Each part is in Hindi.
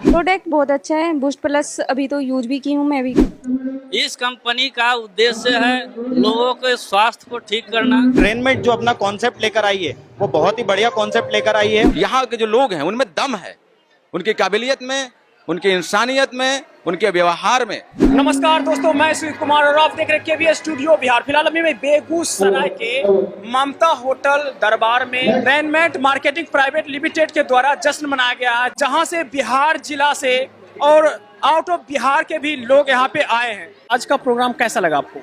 प्रोडक्ट बहुत अच्छा है। बूस्ट प्लस अभी तो यूज भी की हूँ मैं भी। इस कंपनी का उद्देश्य है लोगों के स्वास्थ्य को ठीक करना। रेनमेट जो अपना कॉन्सेप्ट लेकर आई है वो बहुत ही बढ़िया कॉन्सेप्ट लेकर आई है। यहाँ के जो लोग हैं उनमें दम है, उनकी काबिलियत में, उनकी इंसानियत में, उनके व्यवहार में। नमस्कार दोस्तों, मैं सुजीत कुमार और आप देख रहे हैं केवीएस स्टूडियो बिहार। फिलहाल अभी मैं बेगूसराय के ममता होटल दरबार में रेनमेट मार्केटिंग प्राइवेट लिमिटेड के द्वारा जश्न मनाया गया है, जहां से बिहार जिला से और आउट ऑफ बिहार के भी लोग यहाँ पे आए हैं। आज का प्रोग्राम कैसा लगा आपको?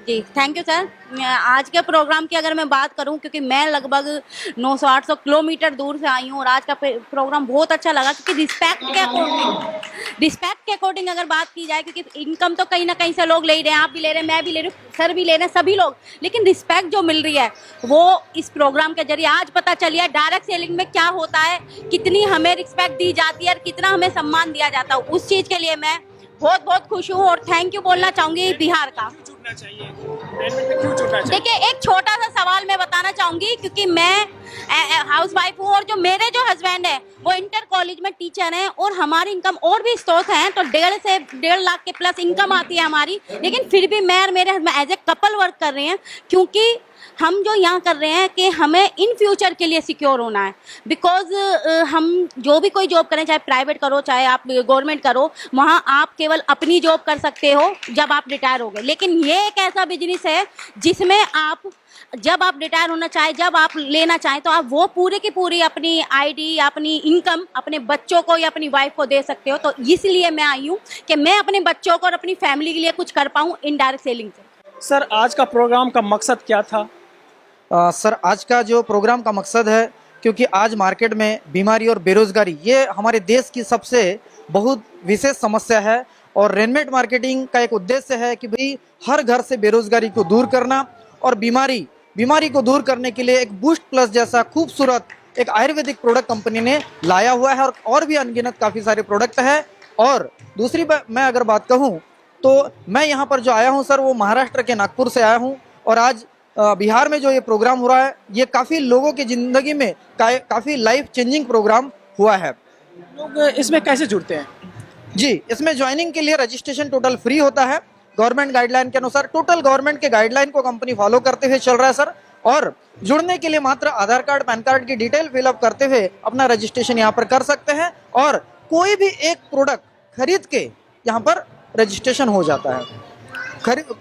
जी थैंक यू सर। आज के प्रोग्राम की अगर मैं बात करूं, क्योंकि मैं लगभग 900-800 किलोमीटर दूर से आई हूं और आज का प्रोग्राम बहुत अच्छा लगा, क्योंकि रिस्पेक्ट के अकॉर्डिंग अगर बात की जाए, क्योंकि इनकम तो कहीं ना कहीं से लोग ले रहे हैं, आप भी ले रहे हैं, मैं भी ले रही हूँ, सर भी ले रहे हैं, सभी लोग, लेकिन रिस्पेक्ट जो मिल रही है वो इस प्रोग्राम के जरिए आज पता चली है। डायरेक्ट सेलिंग में क्या होता है, कितनी हमें रिस्पेक्ट दी जाती है और कितना हमें सम्मान दिया जाता है, उस चीज़ के लिए मैं बहुत बहुत खुश हूँ और थैंक यू बोलना चाहूंगी बिहार का। देखिए, एक छोटा सा सवाल मैं बताना चाहूंगी, क्योंकि मैं हाउस वाइफ हूँ और जो मेरे जो हस्बैंड है वो इंटर कॉलेज में टीचर हैं और हमारी इनकम और भी स्रोत हैं, तो 1.5 से 1.5 लाख के प्लस इनकम आती है हमारी, लेकिन फिर भी मैं और मेरे husband as a couple work कर रहे हैं, क्योंकि हम जो यहाँ कर रहे हैं कि हमें इन फ्यूचर के लिए सिक्योर होना है। बिकॉज हम जो भी कोई जॉब करें, चाहे प्राइवेट करो चाहे आप गवर्नमेंट करो, वहाँ आप केवल अपनी जॉब कर सकते हो जब आप रिटायर हो गए, लेकिन ये एक ऐसा बिजनेस है जिसमें आप जब आप रिटायर होना चाहे, जब आप लेना चाहें, तो आप वो पूरी की पूरी अपनी आईडी, अपनी इनकम अपने बच्चों को या अपनी वाइफ को दे सकते हो। तो इसलिए मैं आई हूँ कि मैं अपने बच्चों को और अपनी फैमिली के लिए कुछ कर पाऊँ इनडायरेक्ट सेलिंग से। सर, आज का प्रोग्राम का मकसद क्या था? सर, आज का जो प्रोग्राम का मकसद है, क्योंकि आज मार्केट में बीमारी और बेरोजगारी ये हमारे देश की सबसे बहुत विशेष समस्या है, और रेनमेट मार्केटिंग का एक उद्देश्य है कि भाई हर घर से बेरोजगारी को दूर करना और बीमारी को दूर करने के लिए एक बूस्ट प्लस जैसा खूबसूरत एक आयुर्वेदिक प्रोडक्ट कंपनी ने लाया हुआ है, और भी अनगिनत काफ़ी सारे प्रोडक्ट हैं। और दूसरी मैं अगर बात कहूँ तो मैं यहाँ पर जो आया हूँ सर, वो महाराष्ट्र के नागपुर से आया हूँ, और आज बिहार में जो ये प्रोग्राम हो रहा है ये काफ़ी लोगों की ज़िंदगी में काफ़ी लाइफ चेंजिंग प्रोग्राम हुआ है। लोग इसमें कैसे जुड़ते हैं? जी, इसमें ज्वाइनिंग के लिए रजिस्ट्रेशन टोटल फ्री होता है, गवर्नमेंट गाइडलाइन के अनुसार। टोटल गवर्नमेंट के गाइडलाइन को कंपनी फॉलो करते हुए चल रहा है सर, और जुड़ने के लिए मात्र आधार कार्ड, पैन कार्ड की डिटेल फिलअप करते हुए अपना रजिस्ट्रेशन यहाँ पर कर सकते हैं, और कोई भी एक प्रोडक्ट खरीद के यहाँ पर रजिस्ट्रेशन हो जाता है।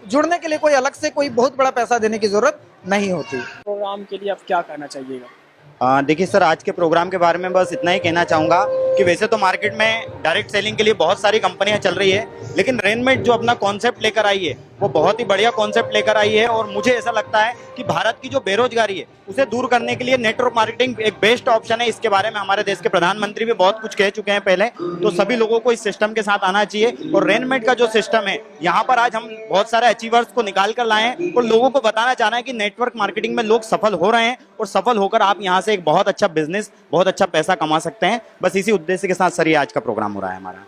जुड़ने के लिए कोई अलग से कोई बहुत बड़ा पैसा देने की जरूरत नहीं होती। प्रोग्राम के लिए आप क्या कहना चाहिएगा? देखिए सर, आज के प्रोग्राम के बारे में बस इतना ही कहना चाहूँगा कि वैसे तो मार्केट में डायरेक्ट सेलिंग के लिए बहुत सारी कंपनियां चल रही है, लेकिन रेनमेट जो अपना कॉन्सेप्ट लेकर आई है वो बहुत ही बढ़िया कॉन्सेप्ट लेकर आई है, और मुझे ऐसा लगता है कि भारत की जो बेरोजगारी है उसे दूर करने के लिए नेटवर्क मार्केटिंग एक बेस्ट ऑप्शन है। इसके बारे में हमारे देश के प्रधानमंत्री भी बहुत कुछ कह चुके हैं पहले, तो सभी लोगों को इस सिस्टम के साथ आना चाहिए। और रेनमेट का जो सिस्टम है, यहाँ पर आज हम बहुत सारे अचीवर्स को निकाल कर लाए हैं और लोगों को बताना चाहना है कि नेटवर्क मार्केटिंग में लोग सफल हो रहे हैं, और सफल होकर आप यहाँ से एक बहुत अच्छा बिजनेस, बहुत अच्छा पैसा कमा सकते हैं। बस इसी उद्देश्य के साथ सर ये आज का प्रोग्राम हो रहा है हमारा।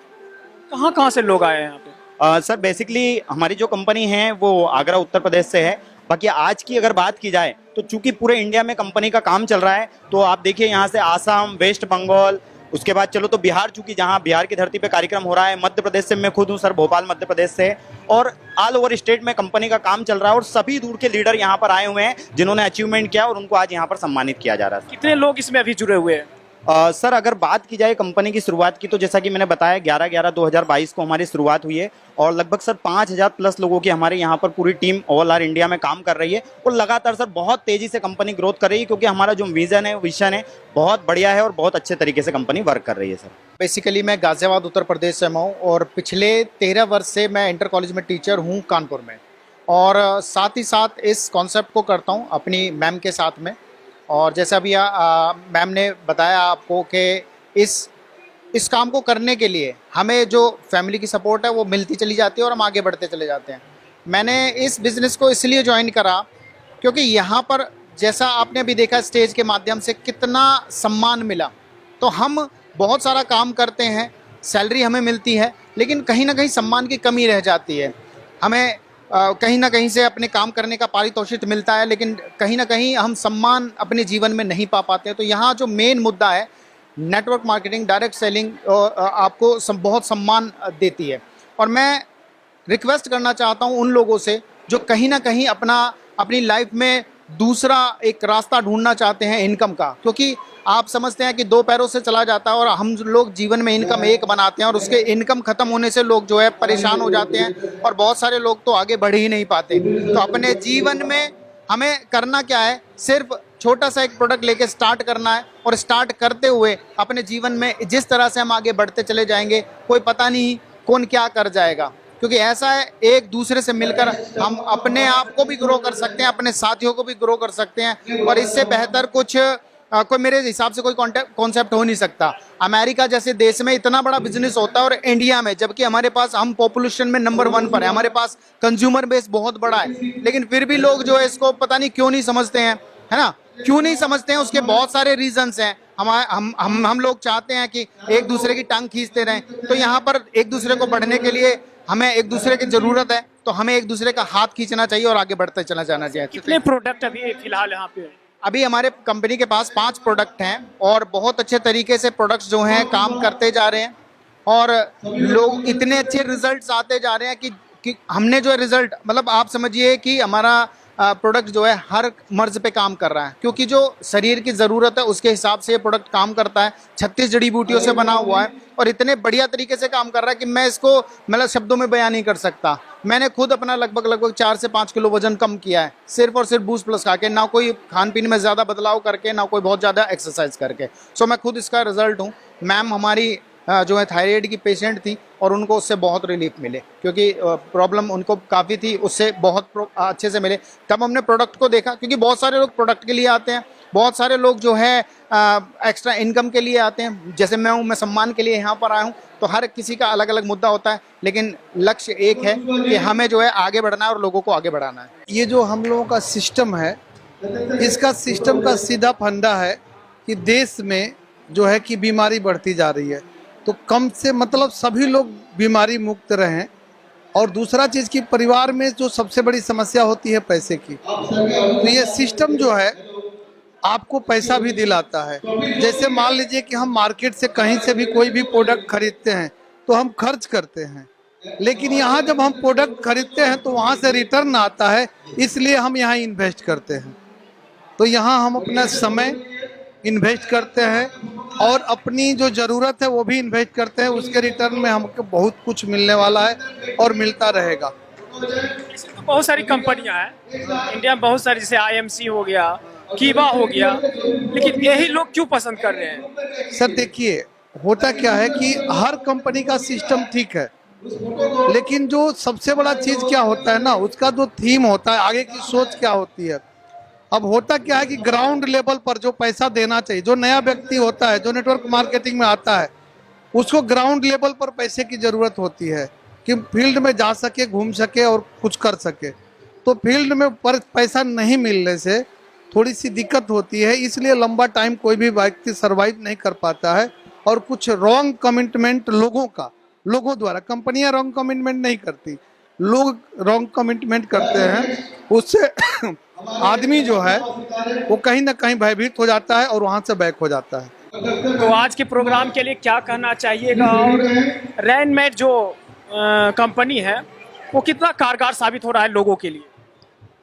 कहाँ से लोग आए हैं यहाँ पे? सर बेसिकली हमारी जो कंपनी है वो आगरा उत्तर प्रदेश से है। बाकी आज की अगर बात की जाए तो चूंकि पूरे इंडिया में कंपनी का काम चल रहा है, तो आप देखिए यहाँ से आसाम, वेस्ट बंगाल, उसके बाद चलो तो बिहार, चूंकि जहाँ बिहार की धरती पे कार्यक्रम हो रहा है, मध्य प्रदेश से मैं खुद हूँ सर, भोपाल मध्य प्रदेश से, और ऑल ओवर स्टेट में कंपनी का काम चल रहा है, और सभी दूर के लीडर यहाँ पर आए हुए हैं जिन्होंने अचीवमेंट किया, और उनको आज यहाँ पर सम्मानित किया जा रहा है। कितने लोग इसमें अभी जुड़े हुए हैं? सर अगर बात की जाए कंपनी की शुरुआत की, तो जैसा कि मैंने बताया 11/11/2022 को हमारी शुरुआत हुई है, और लगभग सर 5000 प्लस लोगों की हमारे यहाँ पर पूरी टीम ऑल आर इंडिया में काम कर रही है, और लगातार सर बहुत तेज़ी से कंपनी ग्रोथ कर रही है, क्योंकि हमारा जो विजन है बहुत बढ़िया है और बहुत अच्छे तरीके से कंपनी वर्क कर रही है सर। बेसिकली मैं गाज़ियाबाद उत्तर प्रदेश से हूँ, और पिछले 13 वर्ष से मैं इंटर कॉलेज में टीचर हूँ कानपुर में, और साथ ही साथ इस कॉन्सेप्ट को करता हूँ अपनी मैम के साथ में। और जैसा भी मैम ने बताया आपको कि इस काम को करने के लिए हमें जो फैमिली की सपोर्ट है वो मिलती चली जाती है और हम आगे बढ़ते चले जाते हैं। मैंने इस बिज़नेस को इसलिए ज्वाइन करा क्योंकि यहाँ पर जैसा आपने अभी देखा स्टेज के माध्यम से कितना सम्मान मिला, तो हम बहुत सारा काम करते हैं, सैलरी हमें मिलती है, लेकिन कहीं ना कहीं सम्मान की कमी रह जाती है। हमें कहीं ना कहीं से अपने काम करने का पारितोषिक मिलता है, लेकिन कहीं ना कहीं हम सम्मान अपने जीवन में नहीं पा पाते हैं। तो यहाँ जो मेन मुद्दा है, नेटवर्क मार्केटिंग, डायरेक्ट सेलिंग आपको बहुत सम्मान देती है। और मैं रिक्वेस्ट करना चाहता हूँ उन लोगों से जो कहीं ना कहीं अपनी लाइफ में दूसरा एक रास्ता ढूंढना चाहते हैं इनकम का, क्योंकि आप समझते हैं कि दो पैरों से चला जाता है और हम लोग जीवन में इनकम एक बनाते हैं और उसके इनकम खत्म होने से लोग जो है परेशान हो जाते हैं और बहुत सारे लोग तो आगे बढ़ ही नहीं पाते। तो अपने जीवन में हमें करना क्या है, सिर्फ छोटा सा एक प्रोडक्ट लेके स्टार्ट करना है और स्टार्ट करते हुए अपने जीवन में जिस तरह से हम आगे बढ़ते चले जाएंगे, कोई पता नहीं कौन क्या कर जाएगा। क्योंकि ऐसा है, एक दूसरे से मिलकर हम अपने आप को भी ग्रो कर सकते हैं, अपने साथियों को भी ग्रो कर सकते हैं और इससे बेहतर कुछ कोई मेरे हिसाब से कोई कॉन्सेप्ट हो नहीं सकता। अमेरिका जैसे देश में इतना बड़ा बिजनेस होता है और इंडिया में, जबकि हमारे पास हम पॉपुलेशन में नंबर 1 पर है, हमारे पास कंज्यूमर बेस बहुत बड़ा है, लेकिन फिर भी लोग जो है इसको पता नहीं क्यों नहीं समझते हैं, है ना। क्यों नहीं समझते हैं, उसके बहुत सारे रीजंस हैं। हम लोग चाहते हैं कि एक दूसरे की टांग खींचते रहें, तो यहाँ पर एक दूसरे को बढ़ने के लिए हमें एक दूसरे की जरूरत है, तो हमें एक दूसरे का हाथ खींचना चाहिए और आगे बढ़ते चला जाना चाहिए। कितने प्रोडक्ट अभी फिलहाल यहाँ पे? अभी हमारे कंपनी के पास 5 प्रोडक्ट हैं और बहुत अच्छे तरीके से प्रोडक्ट्स जो हैं काम करते जा रहे हैं और लोग इतने अच्छे रिजल्ट्स आते जा रहे हैं कि हमने जो है रिजल्ट, मतलब आप समझिए कि हमारा प्रोडक्ट जो है हर मर्ज पे काम कर रहा है, क्योंकि जो शरीर की ज़रूरत है उसके हिसाब से ये प्रोडक्ट काम करता है। 36 जड़ी बूटियों से बना हुआ है और इतने बढ़िया तरीके से काम कर रहा है कि मैं इसको मतलब शब्दों में बयान नहीं कर सकता। मैंने खुद अपना लगभग 4 से 5 किलो वजन कम किया है, सिर्फ और सिर्फ बूस्ट प्लस खा के, ना कोई खान पीन में ज़्यादा बदलाव करके, ना कोई बहुत ज़्यादा एक्सरसाइज करके। सो मैं खुद इसका रिजल्ट हूँ। मैम हमारी जो है थायराइड की पेशेंट थी और उनको उससे बहुत रिलीफ मिले, क्योंकि प्रॉब्लम उनको काफ़ी थी, उससे बहुत अच्छे से मिले। तब हमने प्रोडक्ट को देखा, क्योंकि बहुत सारे लोग प्रोडक्ट के लिए आते हैं, बहुत सारे लोग जो है एक्स्ट्रा इनकम के लिए आते हैं। जैसे मैं हूँ, मैं सम्मान के लिए यहाँ पर आया हूँ। तो हर किसी का अलग अलग मुद्दा होता है, लेकिन लक्ष्य एक है कि हमें जो है आगे बढ़ना है और लोगों को आगे बढ़ाना है। ये जो हम लोगों का सिस्टम है, इसका सिस्टम का सीधा फंडा है कि देश में जो है कि बीमारी बढ़ती जा रही है, तो कम से मतलब सभी लोग बीमारी मुक्त रहें। और दूसरा चीज़ कि परिवार में जो सबसे बड़ी समस्या होती है पैसे की, तो ये सिस्टम जो है आपको पैसा भी दिलाता है। जैसे मान लीजिए कि हम मार्केट से कहीं से भी कोई भी प्रोडक्ट खरीदते हैं तो हम खर्च करते हैं, लेकिन यहाँ जब हम प्रोडक्ट खरीदते हैं तो वहाँ से रिटर्न आता है, इसलिए हम यहाँ इन्वेस्ट करते हैं। तो यहाँ हम अपना समय इन्वेस्ट करते हैं और अपनी जो ज़रूरत है वो भी इन्वेस्ट करते हैं, उसके रिटर्न में हमको बहुत कुछ मिलने वाला है और मिलता रहेगा। बहुत सारी कंपनियां हैं इंडिया में, बहुत सारी, जैसे IMC हो गया, कीबा हो गया, लेकिन यही लोग क्यों पसंद कर रहे हैं? सर देखिए, होता क्या है कि हर कंपनी का सिस्टम ठीक है, लेकिन जो सबसे बड़ा चीज़ क्या होता है ना, उसका जो थीम होता है, आगे की सोच क्या होती है। अब होता क्या है कि ग्राउंड लेवल पर जो पैसा देना चाहिए, जो नया व्यक्ति होता है, जो नेटवर्क मार्केटिंग में आता है, उसको ग्राउंड लेवल पर पैसे की ज़रूरत होती है कि फील्ड में जा सके, घूम सके और कुछ कर सके। तो फील्ड में पैसा नहीं मिलने से थोड़ी सी दिक्कत होती है, इसलिए लंबा टाइम कोई भी व्यक्ति सर्वाइव नहीं कर पाता है। और कुछ रॉन्ग कमिटमेंट लोगों द्वारा, कंपनियां रॉन्ग कमिटमेंट नहीं करती, लोग रॉन्ग कमिटमेंट करते हैं, उससे आदमी जो है वो कहीं ना कहीं भयभीत हो जाता है और वहाँ से बैक हो जाता है। तो आज के प्रोग्राम के लिए क्या कहना चाहिएगा, और रैनमेट जो कंपनी है वो कितना कारगर साबित हो रहा है लोगों के लिए?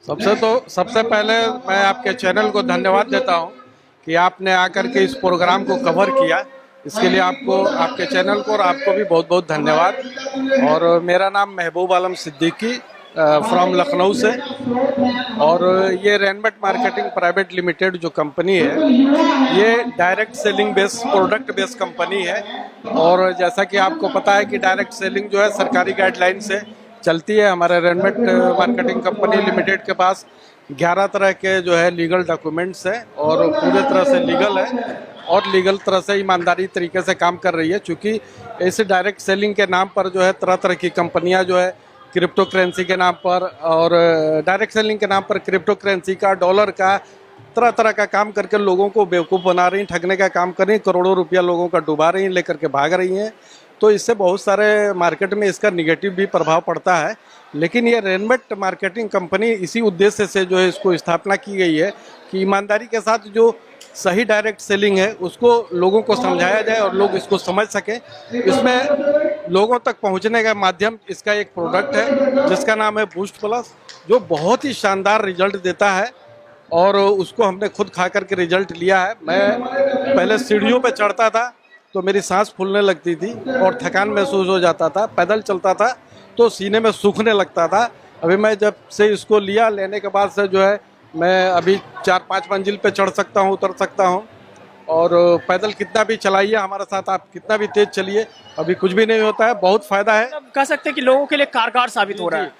सबसे पहले मैं आपके चैनल को धन्यवाद देता हूं कि आपने आकर के इस प्रोग्राम को कवर किया। इसके लिए आपको, आपके चैनल को और आपको भी बहुत बहुत धन्यवाद। और मेरा नाम महबूब आलम सिद्दीकी फ्रॉम लखनऊ से, और ये रैनमेट मार्केटिंग प्राइवेट लिमिटेड जो कंपनी है, ये direct selling based, product based company है। और जैसा कि आपको पता है कि डायरेक्ट सेलिंग जो है सरकारी गाइडलाइन से चलती है। हमारे रैनमेट मार्केटिंग कंपनी लिमिटेड के पास 11 तरह के जो है लीगल डॉक्यूमेंट्स हैं और पूरे तरह से लीगल है और लीगल तरह से ईमानदारी तरीके से काम कर रही है। चूँकि ऐसे डायरेक्ट सेलिंग के नाम पर जो है तरह तरह की कंपनियां जो है क्रिप्टो करेंसी के नाम पर और डायरेक्ट सेलिंग के नाम पर क्रिप्टो करेंसी का, डॉलर का, तरह तरह का काम करके लोगों को बेवकूफ़ बना रही हैं, ठगने का काम कर रही हैं, करोड़ों रुपया लोगों का डुबा रही हैं, लेकर के भाग रही हैं। तो इससे बहुत सारे मार्केट में इसका निगेटिव भी प्रभाव पड़ता है। लेकिन ये रेनमेट मार्केटिंग कंपनी इसी उद्देश्य से जो है इसको स्थापना की गई है कि ईमानदारी के साथ जो सही डायरेक्ट सेलिंग है उसको लोगों को समझाया जाए और लोग इसको समझ सकें। इसमें लोगों तक पहुंचने का माध्यम इसका एक प्रोडक्ट है जिसका नाम है बूस्ट प्लस, जो बहुत ही शानदार रिजल्ट देता है और उसको हमने खुद खा करके रिजल्ट लिया है। मैं पहले सीढ़ियों पे चढ़ता था तो मेरी सांस फूलने लगती थी और थकान महसूस हो जाता था, पैदल चलता था तो सीने में सूखने लगता था। अभी मैं जब से इसको लिया, लेने के बाद से जो है मैं अभी 4-5 मंजिल पे चढ़ सकता हूँ, उतर सकता हूँ और पैदल कितना भी चलाइए हमारे साथ, आप कितना भी तेज चलिए, अभी कुछ भी नहीं होता है। बहुत फायदा है, कह सकते हैं कि लोगों के लिए कारगर साबित हो रहा है,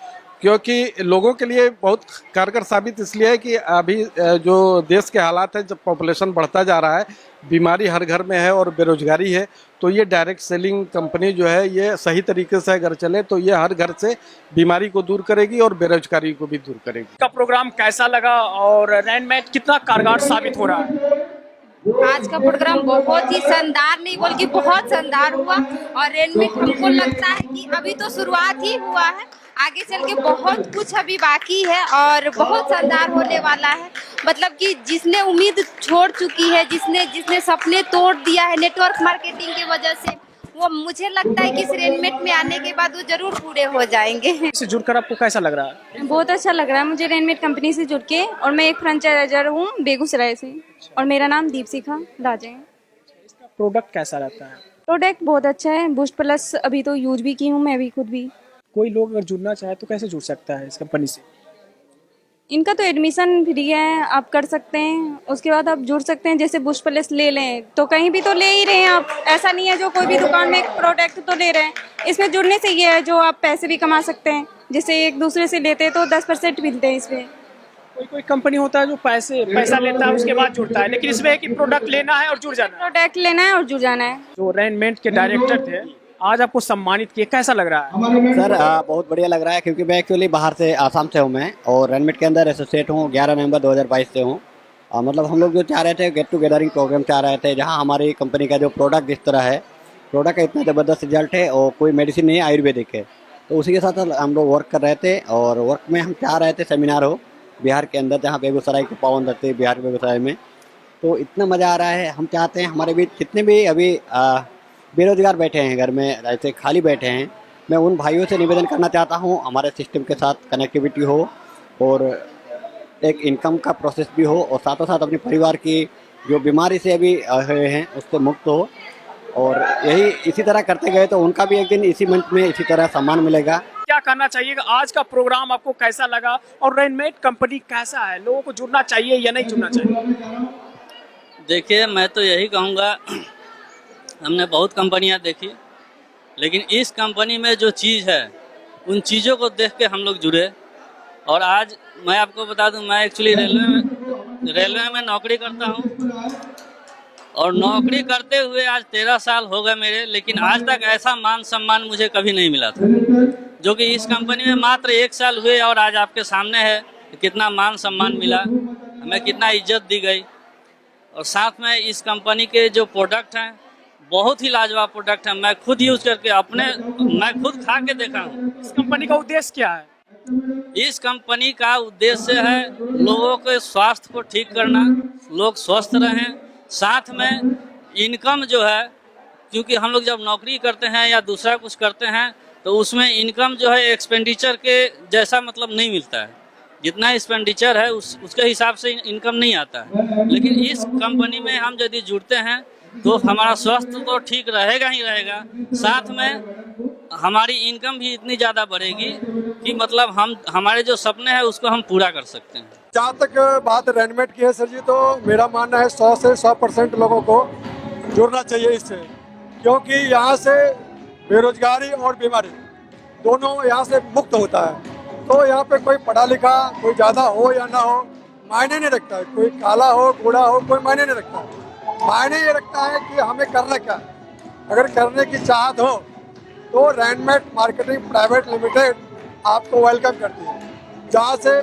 क्योंकि लोगों के लिए बहुत कारगर साबित इसलिए है कि अभी जो देश के हालात है, जब पॉपुलेशन बढ़ता जा रहा है, बीमारी हर घर में है और बेरोजगारी है, तो ये डायरेक्ट सेलिंग कंपनी जो है ये सही तरीके से अगर चले तो ये हर घर से बीमारी को दूर करेगी और बेरोजगारी को भी दूर करेगी। का प्रोग्राम कैसा लगा और रेनमेट कितना कारगर साबित हो रहा है? आज का प्रोग्राम बहुत ही शानदार, नहीं बोल के बहुत शानदार हुआ और रेनमेट हमको लगता है कि अभी तो शुरुआत ही हुआ है, आगे चल के बहुत कुछ अभी बाकी है और बहुत शानदार होने वाला है। मतलब कि जिसने उम्मीद छोड़ चुकी है, जिसने सपने तोड़ दिया है नेटवर्क मार्केटिंग की वजह से, वो मुझे लगता है कि इस रेनमेट में आने के बाद वो जरूर पूरे हो जाएंगे। इससे जुड़कर आपको कैसा लग रहा है? बहुत अच्छा लग रहा है मुझे रेनमेट कंपनी से जुड़ के, और मैं एक फ्रेंचाइजर हूँ बेगूसराय से और मेरा नाम दीपशिखा राजे है। इसका प्रोडक्ट कैसा रहता है? प्रोडक्ट बहुत अच्छा है, बूस्ट प्लस अभी तो यूज भी की हूँ मैं भी खुद भी। कोई लोग अगर जुड़ना चाहे तो कैसे जुड़ सकता है इस कंपनी से? इनका तो एडमिशन फ्री है, आप कर सकते हैं, उसके बाद आप जुड़ सकते हैं। जैसे बूस्ट प्लस ले लें तो कहीं भी तो ले ही रहे हैं आप, ऐसा नहीं है जो कोई भी दुकान में एक प्रोडक्ट तो ले रहे हैं। इसमें जुड़ने से ये है जो आप पैसे भी कमा सकते हैं, जैसे एक दूसरे से लेते हैं तो 10% मिलते हैं इसमें। कोई कंपनी होता है जो पैसा लेता है उसके बाद जुड़ता है, लेकिन इसमें एक प्रोडक्ट लेना है और जुड़ जाना है। प्रोडक्ट लेना है और जुड़ जाना है। जो रेनमेट के डायरेक्टर थे, आज आपको सम्मानित किए, कैसा लग रहा है? सर बहुत बढ़िया लग रहा है, क्योंकि मैं एक्चुअली बाहर से आसाम से हूँ मैं, और रेनमेट के अंदर एसोसिएट हूँ। 11 नवंबर 2022 से हूँ। मतलब हम लोग जो चाह रहे थे गेट टू गेदरिंग प्रोग्राम चाह रहे थे, जहाँ हमारी कंपनी का जो प्रोडक्ट जिस तरह है, प्रोडक्ट का इतना ज़बरदस्त रिजल्ट है और कोई मेडिसिन नहीं है, आयुर्वेदिक है। तो उसी के साथ हम लोग वर्क कर रहे थे और वर्क में हम चाह रहे थे सेमिनार हो बिहार के अंदर, जहाँ बेगूसराय की पावन धरती है बिहार के बेगूसराय में। तो इतना मज़ा आ रहा है। हम चाहते हैं हमारे बीच जितने भी अभी बेरोजगार बैठे हैं घर में, ऐसे खाली बैठे हैं, मैं उन भाइयों से निवेदन करना चाहता हूं हमारे सिस्टम के साथ कनेक्टिविटी हो और एक इनकम का प्रोसेस भी हो, और साथों साथ अपने परिवार की जो बीमारी से अभी हुए हैं उससे मुक्त हो। और यही इसी तरह करते गए तो उनका भी एक दिन इसी मंच में इसी तरह सम्मान मिलेगा। क्या करना चाहिए? आज का प्रोग्राम आपको कैसा लगा और रेनमेट कंपनी कैसा है? लोगों को जुड़ना चाहिए या नहीं जुड़ना चाहिए? देखिए, मैं तो यही कहूँगा, हमने बहुत कंपनियां देखी, लेकिन इस कंपनी में जो चीज़ है उन चीज़ों को देख के हम लोग जुड़े। और आज मैं आपको बता दूं, मैं एक्चुअली रेलवे में नौकरी करता हूं और नौकरी करते हुए आज 13 साल हो गए मेरे, लेकिन आज तक ऐसा मान सम्मान मुझे कभी नहीं मिला था, जो कि इस कंपनी में मात्र 1 साल हुए और आज आपके सामने है कि कितना मान सम्मान मिला, हमें कितना इज्जत दी गई। और साथ में इस कंपनी के जो प्रोडक्ट हैं बहुत ही लाजवाब प्रोडक्ट है। मैं खुद यूज करके मैं खुद खा के देखा हूँ। इस कंपनी का उद्देश्य क्या है? इस कंपनी का उद्देश्य है लोगों के स्वास्थ्य को ठीक करना, लोग स्वस्थ रहें, साथ में इनकम जो है, क्योंकि हम लोग जब नौकरी करते हैं या दूसरा कुछ करते हैं तो उसमें इनकम जो है एक्सपेंडिचर के जैसा मतलब नहीं मिलता है, जितना एक्सपेंडिचर है उसके हिसाब से इनकम नहीं आता है। लेकिन इस कंपनी में हम यदि जुड़ते हैं तो हमारा स्वास्थ्य तो ठीक रहेगा ही रहेगा, साथ में हमारी इनकम भी इतनी ज़्यादा बढ़ेगी कि मतलब हमारे जो सपने हैं उसको हम पूरा कर सकते हैं। जहाँ तक बात रेनमेट की है सर जी, तो मेरा मानना है 100 से 100% लोगों को जुड़ना चाहिए इससे, क्योंकि यहाँ से बेरोजगारी और बीमारी दोनों यहाँ से मुक्त होता है। तो यहाँ पे कोई पढ़ा लिखा कोई ज़्यादा हो या ना हो मायने नहीं रखता है, कोई काला हो बूढ़ा हो कोई मायने नहीं रखता है। मायने ये रखता है कि हमें करना क्या है। अगर करने की चाहत हो तो रेनमेट मार्केटिंग प्राइवेट लिमिटेड आपको वेलकम करती है, जहाँ से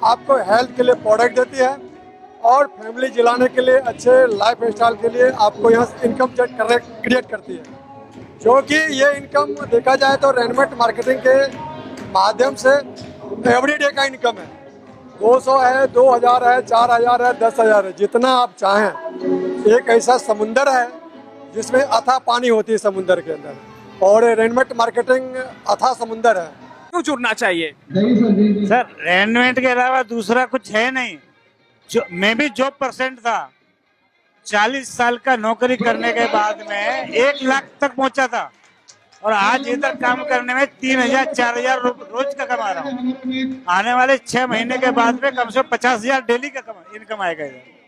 आपको हेल्थ के लिए प्रोडक्ट देती है और फैमिली जिलाने के लिए, अच्छे लाइफ स्टाइल के लिए आपको यहाँ इनकम क्रिएट करती है। क्योंकि ये इनकम देखा जाए तो रेडीमेड मार्केटिंग के माध्यम से एवरीडे का इनकम है। 200 है, 2000 है, 4000 है, 10,000 है, जितना आप चाहें। एक ऐसा समुंदर है जिसमें अथाह पानी होती है समुंदर के अंदर, और रेडीमेड मार्केटिंग अथाह समुंदर है। क्यों जुड़ना चाहिए? सर रेडीमेड के अलावा दूसरा कुछ है नहीं। मैं भी जॉब परसेंट था, 40 साल का नौकरी करने के बाद में 1 लाख तक पहुंचा था, और आज इधर काम करने में 3,000 4,000 रोज का कमा रहा हूँ। आने वाले 6 महीने के बाद में कम से कम 50,000 डेली का इनकम आएगा इधर।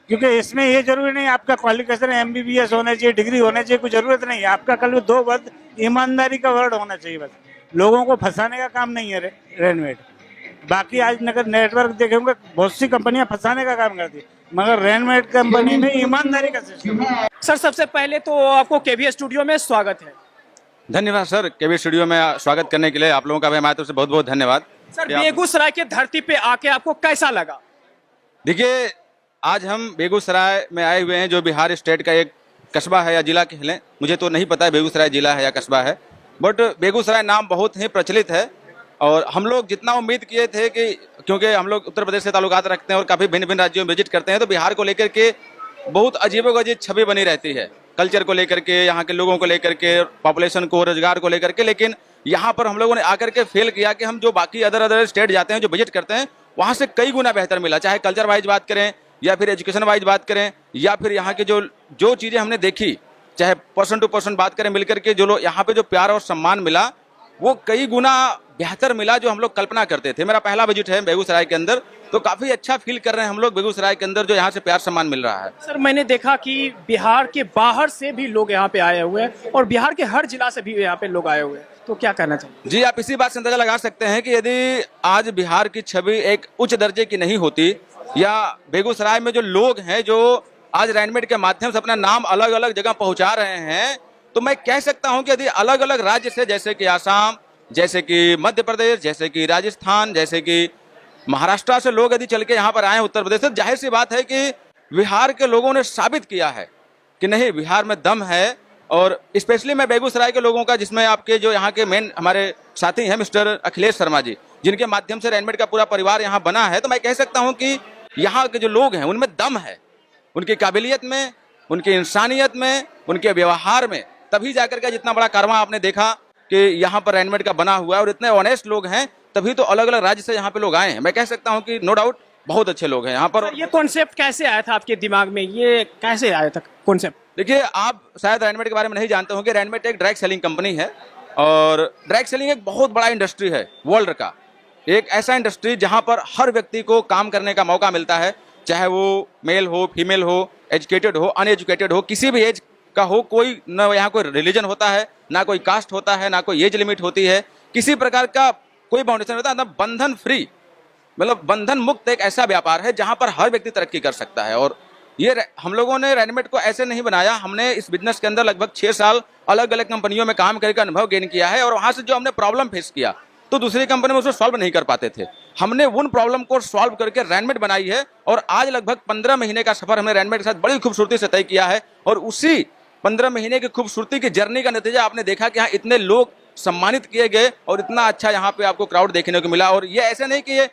क्योंकि इसमें ये जरूरी नहीं आपका क्वालिफिकेशन MBBS होना चाहिए, डिग्री होना चाहिए, कोई जरूरत नहीं है। आपका कल 2 वर्ड ईमानदारी का वर्ड होना चाहिए बस। लोगों को फंसाने का काम नहीं है रेडीमेड। बाकी आज नगर नेटवर्क देखेंगे बहुत सी कंपनियां फंसाने का काम करती है, मगर रेडीमेड कंपनी में ईमानदारी का सिस्टम है। सर सबसे पहले तो आपको KV स्टूडियो में स्वागत है। धन्यवाद सर, KV स्टूडियो में स्वागत करने के लिए आप लोगों का भी हमारी तरफ से बहुत बहुत धन्यवाद। सर बेगूसराय के धरती पे आके आपको कैसा लगा? देखिए, आज हम बेगूसराय में आए हुए हैं, जो बिहार स्टेट का एक कस्बा है या जिला कह लें, मुझे तो नहीं पता है बेगूसराय जिला है या कस्बा है, बट बेगूसराय नाम बहुत ही प्रचलित है। और हम लोग जितना उम्मीद किए थे कि क्योंकि हम लोग उत्तर प्रदेश से ताल्लुकात रखते हैं और काफ़ी भिन्न भिन्न राज्यों में विजिट करते हैं, तो बिहार को लेकर के बहुत अजीबोगरीब छवि बनी रहती है, कल्चर को लेकर के, यहाँ के लोगों को लेकर के, पॉपुलेशन को, रोजगार को लेकर के। लेकिन यहाँ पर हम लोगों ने आकर के फेल किया कि हम जो बाकी अदर स्टेट जाते हैं, जो विजिट करते हैं, वहाँ से कई गुना बेहतर मिला। चाहे कल्चर वाइज बात करें या फिर एजुकेशन वाइज बात करें या फिर यहाँ की जो चीज़ें हमने देखी, चाहे पर्सन टू पर्सन बात करें, मिलकर के जो लोग यहाँ पे जो प्यार और सम्मान मिला वो कई गुना बेहतर मिला जो हम लोग कल्पना करते थे। मेरा पहला विजिट है बेगूसराय के अंदर, तो काफ़ी अच्छा फील कर रहे हैं हम लोग बेगूसराय के अंदर, जो यहाँ से प्यार सम्मान मिल रहा है। सर मैंने देखा कि बिहार के बाहर से भी लोग यहाँ पे आए हुए हैं और बिहार के हर जिला से भी यहाँ पे लोग आए हुए हैं, तो क्या कहना चाहिए? जी, आप इसी बात से अंदाजा लगा सकते हैं कि यदि आज बिहार की छवि एक उच्च दर्जे की नहीं होती, या बेगूसराय में जो लोग हैं जो आज रेडीमेड के माध्यम से अपना नाम अलग अलग जगह पहुंचा रहे हैं, तो मैं कह सकता हूं कि यदि अलग अलग राज्य से, जैसे कि आसाम, जैसे कि मध्य प्रदेश, जैसे कि राजस्थान, जैसे कि महाराष्ट्र से लोग यदि चल के यहाँ पर आए उत्तर प्रदेश से, जाहिर सी बात है कि बिहार के लोगों ने साबित किया है कि नहीं, बिहार में दम है। और स्पेशली मैं बेगूसराय के लोगों का, जिसमें आपके जो यहाँ के मेन हमारे साथी हैं मिस्टर अखिलेश शर्मा जी, जिनके माध्यम से रेडीमेड का पूरा परिवार यहाँ बना है, तो मैं कह सकता हूँ कि यहाँ के जो लोग हैं उनमें दम है, उनकी काबिलियत में, उनकी इंसानियत में, उनके व्यवहार में। तभी जाकर के जितना बड़ा कारवां आपने देखा कि यहाँ पर रेडीमेड का बना हुआ है, और इतने ऑनेस्ट लोग हैं, तभी तो अलग अलग राज्य से यहाँ पे लोग आए हैं। मैं कह सकता हूँ कि नो डाउट बहुत अच्छे लोग हैं यहाँ पर। ये कॉन्सेप्ट कैसे आया था आपके दिमाग में, ये कैसे आया था कॉन्सेप्ट? देखिए, आप शायद रेडीमेड के बारे में नहीं जानते होंगे, रेडीमेड एक डायरेक्ट सेलिंग कंपनी है, और डायरेक्ट सेलिंग एक बहुत बड़ा इंडस्ट्री है वर्ल्ड का। एक ऐसा इंडस्ट्री जहाँ पर हर व्यक्ति को काम करने का मौका मिलता है, चाहे वो मेल हो, फीमेल हो, एजुकेटेड हो, अनएजुकेटेड हो, किसी भी एज का हो। कोई न यहाँ कोई रिलीजन होता है, ना कोई कास्ट होता है, ना कोई एज लिमिट होती है, किसी प्रकार का कोई बाउंडेशन होता है, ना बंधन फ्री, मतलब बंधन मुक्त एक ऐसा व्यापार है जहाँ पर हर व्यक्ति तरक्की कर सकता है। और ये हम लोगों ने रेडीमेड को ऐसे नहीं बनाया, हमने इस बिजनेस के अंदर लगभग 6 साल अलग अलग कंपनियों में काम करके अनुभव गेन किया है, और वहाँ से जो हमने प्रॉब्लम फेस किया तो दूसरी कंपनी में उसको सॉल्व नहीं कर पाते थे, हमने उन प्रॉब्लम को सॉल्व करके रेडीमेड बनाई है। और आज लगभग 15 महीने का सफर हमने रेडीमेड के साथ बड़ी खूबसूरती से तय किया है, और उसी 15 महीने की खूबसूरती की जर्नी का नतीजा आपने देखा कि यहाँ इतने लोग सम्मानित किए गए और इतना अच्छा यहाँ पे आपको क्राउड देखने को मिला। और ये ऐसे नहीं कि ये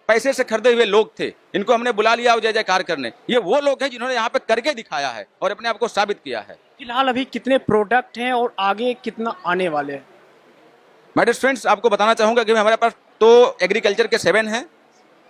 पैसे से खरीदे हुए लोग थे, इनको हमने बुला लिया और जय जयकार करने, ये वो लोग हैं जिन्होंने यहाँ पे करके दिखाया है और अपने आप को साबित किया है। फिलहाल अभी कितने प्रोडक्ट हैं और आगे कितना आने वाले हैं? माय डियर फ्रेंड्स, आपको बताना चाहूँगा कि हमारे पास तो एग्रीकल्चर के 7 हैं,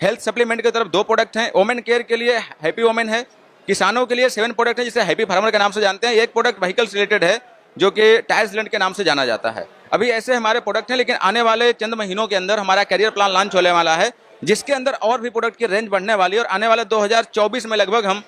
हेल्थ सप्लीमेंट की तरफ 2 प्रोडक्ट हैं, वोमेन केयर के लिए हैप्पी वोमेन है, किसानों के लिए 7 प्रोडक्ट हैं जिसे हैप्पी फार्मर के नाम से जानते हैं। एक प्रोडक्ट व्हीकल से रिलेटेड है जो कि टायर सिलेंट के नाम से जाना जाता है। अभी ऐसे हमारे प्रोडक्ट हैं, लेकिन आने वाले चंद महीनों के अंदर हमारा करियर प्लान लॉन्च होने वाला है, जिसके अंदर और भी प्रोडक्ट की रेंज बढ़ने वाली है। और आने वाले 2024 में लगभग हम,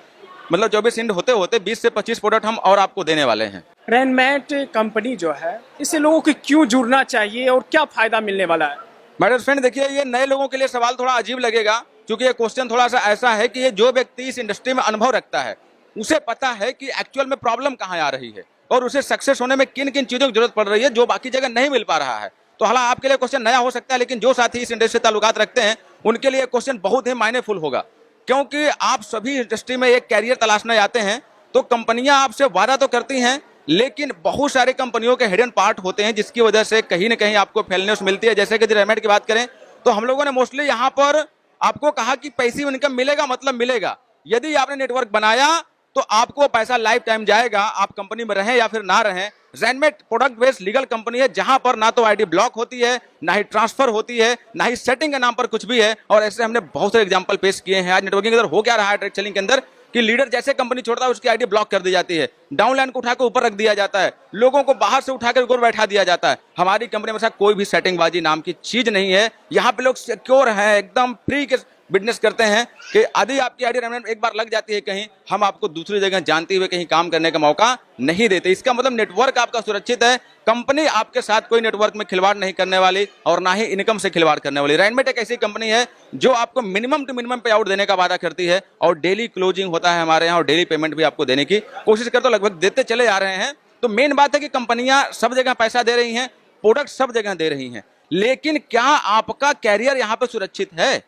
मतलब 24 इंड होते होते 20 से 25 प्रोडक्ट हम और आपको देने वाले हैं। रेडीमेड कंपनी जो है, इससे लोगों को क्यों जुड़ना चाहिए और क्या फायदा मिलने वाला है? माय डियर फ्रेंड, देखिए, ये नए लोगों के लिए सवाल थोड़ा अजीब लगेगा, क्योंकि ये क्वेश्चन थोड़ा सा ऐसा है कि ये जो व्यक्ति इस इंडस्ट्री में अनुभव रखता है उसे पता है कि एक्चुअल में प्रॉब्लम कहाँ आ रही है और उसे सक्सेस होने में किन किन चीज़ों की जरूरत पड़ रही है जो बाकी जगह नहीं मिल पा रहा है। तो हालांकि आपके लिए क्वेश्चन नया हो सकता है, लेकिन जो साथी इस इंडस्ट्री से ताल्लुकात रखते हैं उनके लिए क्वेश्चन बहुत ही मायनेफुल होगा, क्योंकि आप सभी इंडस्ट्री में एक कैरियर तलाशने जाते हैं तो कंपनियां आपसे वादा तो करती हैं, लेकिन बहुत सारे कंपनियों के हिडन पार्ट होते हैं जिसकी वजह से कहीं ना कहीं आपको फेलनेस मिलती है। जैसे कि रेनमेट की बात करें तो हम लोगों ने मोस्टली यहाँ पर आपको कहा कि पैसिव इनकम मिलेगा, मतलब मिलेगा। यदि आपने नेटवर्क बनाया तो आपको पैसा लाइफ टाइम जाएगा, आप कंपनी में रहें या फिर ना रहें। रेनमेट प्रोडक्ट बेस्ड लीगल कंपनी है जहां पर ना तो आईडी ब्लॉक होती है, ना ही ट्रांसफर होती है, ना ही सेटिंग के नाम पर कुछ भी है। और ऐसे हमने बहुत सारे एग्जांपल पेश किए हैं। आज नेटवर्किंग के अंदर हो क्या रहा है डायरेक्ट सेलिंग के अंदर कि लीडर जैसे कंपनी छोड़ता है उसकी आईडी ब्लॉक कर दी जाती है, डाउनलाइन को उठाकर ऊपर रख दिया जाता है, लोगों को बाहर से उठाकर ऊपर बैठा दिया जाता है। हमारी कंपनी में ऐसा कोई भी सेटिंगबाजी नाम की चीज नहीं है। यहाँ पे लोग सिक्योर हैं, एकदम फ्री के बिजनेस करते हैं कि यदि आपकी आईडी रेनमेट एक बार लग जाती है कहीं, हम आपको दूसरी जगह जानते हुए कहीं काम करने का मौका नहीं देते। इसका मतलब नेटवर्क आपका सुरक्षित है, कंपनी आपके साथ कोई नेटवर्क में खिलवाड़ नहीं करने वाली और ना ही इनकम से खिलवाड़ करने वाली। रेनमेट एक ऐसी कंपनी है जो आपको मिनिमम टू मिनिमम पे आउट देने का वादा करती है और डेली क्लोजिंग होता है हमारे यहाँ और डेली पेमेंट भी आपको देने की कोशिश करते, लगभग देते चले आ रहे हैं। तो मेन बात है कि कंपनियां सब जगह पैसा दे रही हैं, प्रोडक्ट सब जगह दे रही हैं, लेकिन क्या आपका कैरियर यहाँ पे सुरक्षित है?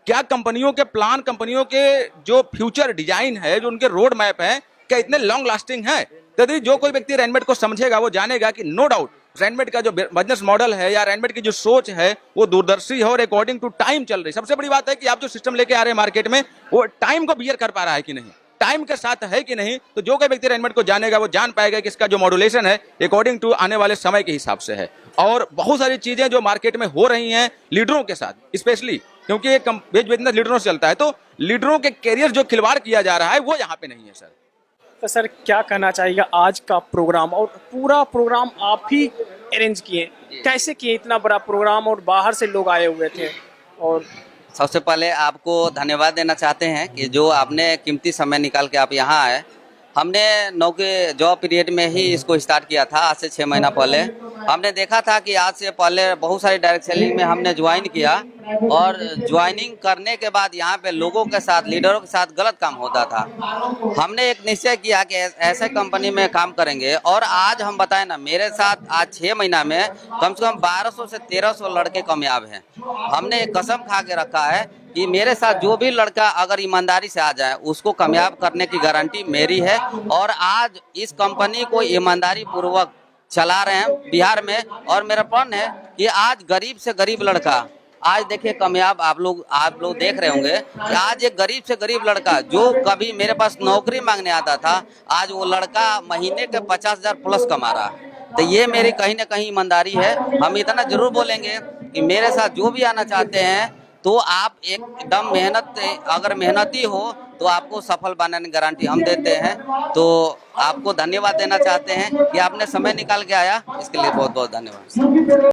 क्या कंपनियों के प्लान, कंपनियों के जो फ्यूचर डिजाइन है, जो उनके रोड मैप है, क्या इतने लॉन्ग लास्टिंग है? यदि जो कोई व्यक्ति रेनमेट को समझेगा वो जानेगा कि नो डाउट रेनमेट का जो बिजनेस मॉडल है या रेनमेट की जो सोच है वो दूरदर्शी है और अकॉर्डिंग टू टाइम चल रही है। सबसे बड़ी बात है कि आप जो सिस्टम लेके आ रहे हैं मार्केट में वो टाइम को बियर कर पा रहा है कि नहीं, टाइम के साथ है कि नहीं। तो जो कोई व्यक्ति रेनमेट को जानेगा वो जान पाएगा कि इसका जो मॉड्यूलेशन है अकॉर्डिंग टू आने वाले समय के हिसाब से है। और बहुत सारी चीजें जो मार्केट में हो रही हैं लीडरों के साथ स्पेशली, क्योंकि ये बिजनेस लीडरों से चलता है, तो लीडरों के कैरियर जो खिलवाड़ किया जा रहा है वो यहाँ पे नहीं है सर। तो सर क्या कहना चाहिएगा आज का प्रोग्राम, और पूरा प्रोग्राम आप ही अरेंज किए, कैसे किए इतना बड़ा प्रोग्राम और बाहर से लोग आए हुए थे? और सबसे पहले आपको धन्यवाद देना चाहते हैं कि जो आपने कीमती समय निकाल के आप यहाँ आए। हमने नौकरी जॉब पीरियड में ही इसको स्टार्ट किया था, आज से 6 महीना पहले। हमने देखा था कि आज से पहले बहुत सारी डायरेक्ट सेलिंग में हमने ज्वाइन किया और ज्वाइनिंग करने के बाद यहाँ पे लोगों के साथ, लीडरों के साथ गलत काम होता था। हमने एक निश्चय किया कि ऐसे कंपनी में काम करेंगे और आज हम बताएं ना, मेरे साथ आज 6 महीना में कम से कम 1200 से 1300 लड़के कामयाब हैं। हमने एक कसम खा के रखा है कि मेरे साथ जो भी लड़का अगर ईमानदारी से आ जाए उसको कामयाब करने की गारंटी मेरी है। और आज इस कंपनी को ईमानदारी पूर्वक चला रहे हैं बिहार में। और मेरा प्रण है कि आज गरीब से गरीब लड़का, आज देखिए कामयाब आप लोग देख रहे होंगे कि आज एक गरीब से गरीब लड़का जो कभी मेरे पास नौकरी मांगने आता था, आज वो लड़का महीने के 50,000 प्लस कमा रहा है। तो ये मेरी कहीं ना कहीं ईमानदारी है। हम इतना जरूर बोलेंगे कि मेरे साथ जो भी आना चाहते हैं तो आप एकदम अगर मेहनती हो तो आपको सफल बनाने की गारंटी हम देते हैं। तो आपको धन्यवाद देना चाहते हैं कि आपने समय निकाल के आया, इसके लिए बहुत बहुत धन्यवाद।